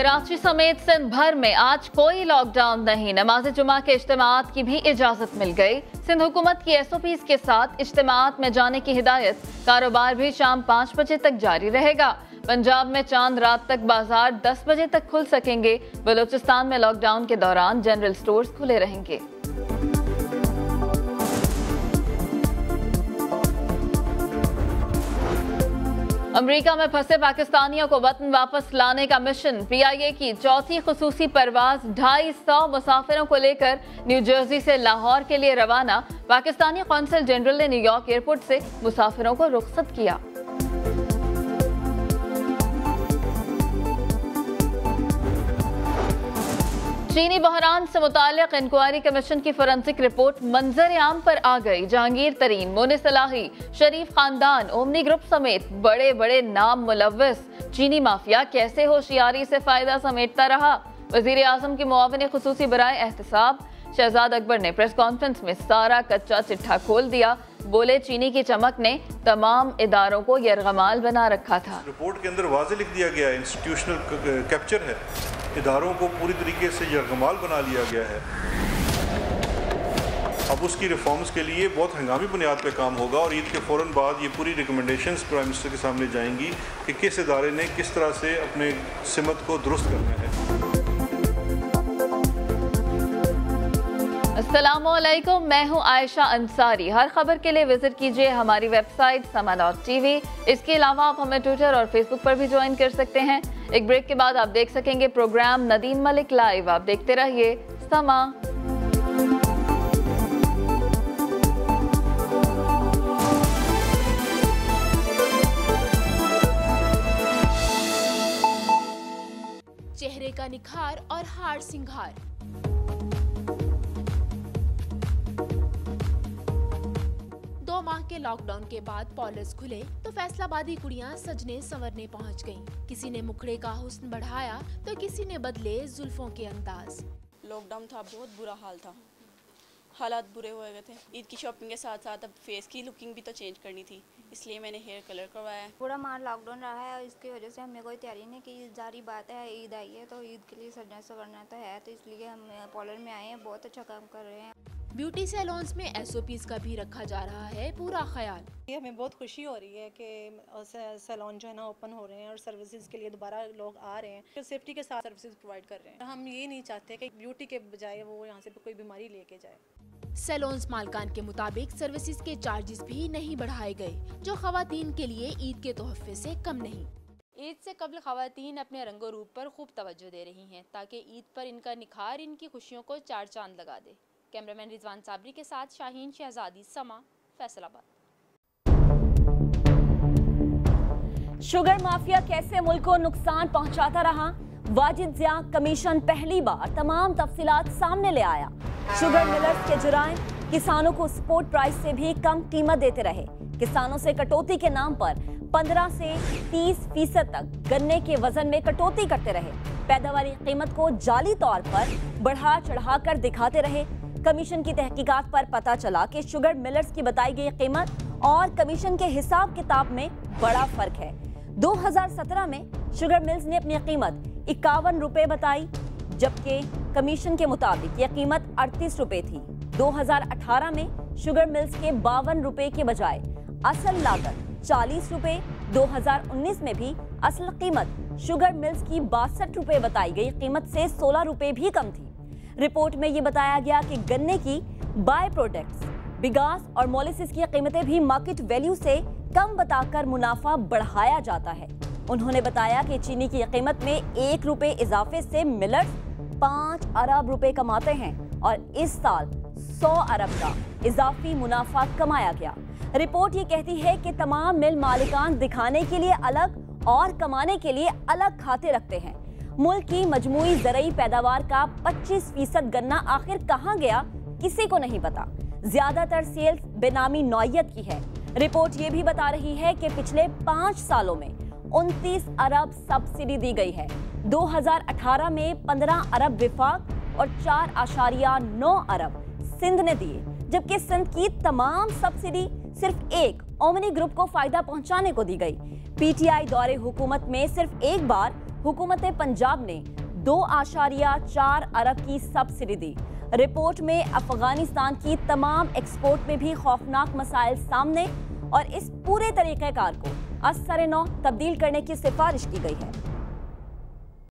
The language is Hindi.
कराची समेत सिंध भर में आज कोई लॉकडाउन नहीं। नमाज जुमा के इज्तिमात की भी इजाजत मिल गई। सिंध हुकूमत की SOPs के साथ इज्तिमात में जाने की हिदायत। कारोबार भी शाम 5 बजे तक जारी रहेगा। पंजाब में चांद रात तक बाजार 10 बजे तक खुल सकेंगे। बलूचिस्तान में लॉकडाउन के दौरान जनरल स्टोर्स खुले रहेंगे। अमेरिका में फंसे पाकिस्तानियों को वतन वापस लाने का मिशन। PIA की चौथी खुसूसी परवाज 250 मुसाफिरों को लेकर न्यू जर्सी से लाहौर के लिए रवाना। पाकिस्तानी कौंसल जनरल ने न्यूयॉर्क एयरपोर्ट से मुसाफिरों को रुखसत किया। चीनी बहरान से मुताल्लिक इंक्वायरी कमीशन की फोरेंसिक रिपोर्ट मंजर आम पर आ गई। जहांगीर तरीन, मोनी सलाही, शरीफ खानदान, ओमनी ग्रुप समेत बड़े बड़े नाम मुलव्वस चीनी माफिया कैसे होशियारी से फायदा समेटता रहा। वजीर आजम की मुआविन खुसूसी बराए एहतसाब शहजाद अकबर ने प्रेस कॉन्फ्रेंस में सारा कच्चा चिट्ठा खोल दिया। बोले, चीनी की चमक ने तमाम इदारों को यरगमाल बना रखा था। रिपोर्ट के अंदर वाज़ेह लिख दिया गया, इंस्टीट्यूशनल कैप्चर है, इदारों को पूरी तरीके से यरगमाल बना लिया गया है। अब उसकी रिफॉर्म्स के लिए बहुत हंगामी बुनियाद पे काम होगा और ईद के फ़ौरन बाद ये पूरी रिकमेंडेशंस प्राइम मिनिस्टर के सामने जाएंगी कि किस इदारे ने किस तरह से अपने सिमत को दुरुस्त करना है। अस्सलामुअलैकुम, मैं हूं आयशा अंसारी। हर खबर के लिए विजिट कीजिए हमारी वेबसाइट sama.tv। इसके अलावा आप हमें ट्विटर और फेसबुक पर भी ज्वाइन कर सकते हैं। एक ब्रेक के बाद आप देख सकेंगे प्रोग्राम नदीम मलिक लाइव। आप देखते रहिए समा। चेहरे का निखार और हार सिंगार, माह के लॉकडाउन के बाद पार्लर्स खुले तो फैसलाबादी कुड़ियां सजने संवरने पहुंच गईं। किसी ने मुखड़े का हुस्न बढ़ाया तो किसी ने बदले जुल्फों के अंदाज। लॉकडाउन था, बहुत बुरा हाल था, हालात बुरे हो गए थे। ईद की शॉपिंग के साथ साथ अब फेस की लुकिंग भी तो चेंज करनी थी, इसलिए मैंने हेयर कलर करवाया है। पूरा माह लॉकडाउन रहा है और इसकी वजह से हमें कोई तैयारी नहीं की। जारी बात है, ईद आई है तो ईद के लिए सजना संवरना तो है, तो इसलिए हम पार्लर में आए हैं। बहुत अच्छा काम कर रहे हैं। ब्यूटी सैलून्स में SOPs का भी रखा जा रहा है पूरा ख्याल। ये हमें बहुत खुशी हो रही है कि सैलून जो है ना ओपन हो रहे हैं और सर्विसेज के लिए दोबारा लोग आ रहे हैं, तो सेफ्टी के साथ सर्विसेज प्रोवाइड कर रहे हैं। हम ये नहीं चाहते कि ब्यूटी के बजाय वो यहाँ से कोई बीमारी लेके जाए। सैलून्स मालकान के मुताबिक सर्विसेज के चार्जेस भी नहीं बढ़ाए गए, जो खवातीन के लिए ईद के तोहफे से कम नहीं। ईद से कबल खवातीन अपने रंगो रूप पर खूब तवज्जो दे रही हैं ताकि ईद पर इनका निखार इनकी खुशियों को चार चांद लगा दे। कैमरामैन रिजवान साबरी के साथ शाहीन शहजादी, समा, फैसलाबाद। शुगर माफिया कैसे मुल्क को नुकसान पहुंचाता रहा, वाजिद जिया कमीशन पहली बार तमाम तफसीलात सामने ले आया। शुगर मिलर्स के जुराइम, किसानों को स्पोर्ट प्राइस से भी कम कीमत देते रहे। किसानों से कटौती के नाम पर 15 से 30% तक गन्ने के वजन में कटौती करते रहे। पैदावारी कीमत को जाली तौर पर बढ़ा चढ़ा कर दिखाते रहे। कमीशन की तहकीकात पर पता चला कि शुगर मिलर्स की बताई गई कीमत और कमीशन के हिसाब किताब में बड़ा फर्क है। 2017 में शुगर मिल्स ने अपनी कीमत 51 रुपए बताई, जबकि कमीशन के मुताबिक यह कीमत 38 रुपए थी। 2018 में शुगर मिल्स के 52 रुपए के बजाय असल लागत 40 रुपए। 2019 में भी असल कीमत शुगर मिल्स की 62 रुपए बताई गई कीमत से 16 रुपए भी कम थी। रिपोर्ट में ये बताया गया कि गन्ने की बाय प्रोडक्ट्स, बिगास और मोलिसिस की कीमतें भी मार्केट वैल्यू से कम बताकर मुनाफा बढ़ाया जाता है। उन्होंने बताया कि चीनी की कीमत में 1 रुपए इजाफे से मिलर्स 5 अरब रुपए कमाते हैं और इस साल 100 अरब का इजाफी मुनाफा कमाया गया। रिपोर्ट ये कहती है कि तमाम मिल मालिकान दिखाने के लिए अलग और कमाने के लिए अलग खाते रखते हैं। मुल्क की मजमूई ज़रई पैदावार का 25% गन्ना आखिर कहां गया, किसी को नहीं पता। ज्यादातर सेल्स बेनामी नौयत की है। रिपोर्ट ये भी बता रही है कि पिछले 5 सालों में 29 अरब सब्सिडी दी गई है। 2018 में 15 अरब विफाक और 4.9 अरब सिंध ने दिए, जबकि सिंध की तमाम सब्सिडी सिर्फ एक ओमनी ग्रुप को फायदा पहुंचाने को दी गई। PTI दौरे हुकूमत में सिर्फ एक बार हुकूमत पंजाब ने 2.4 अरब की सब्सिडी दी। रिपोर्ट में अफगानिस्तान की तमाम एक्सपोर्ट में भी खौफनाक मसाइल सामने और इस पूरे तरीक़ेकार को असर-ए-नौ तब्दील करने की सिफारिश की गई है।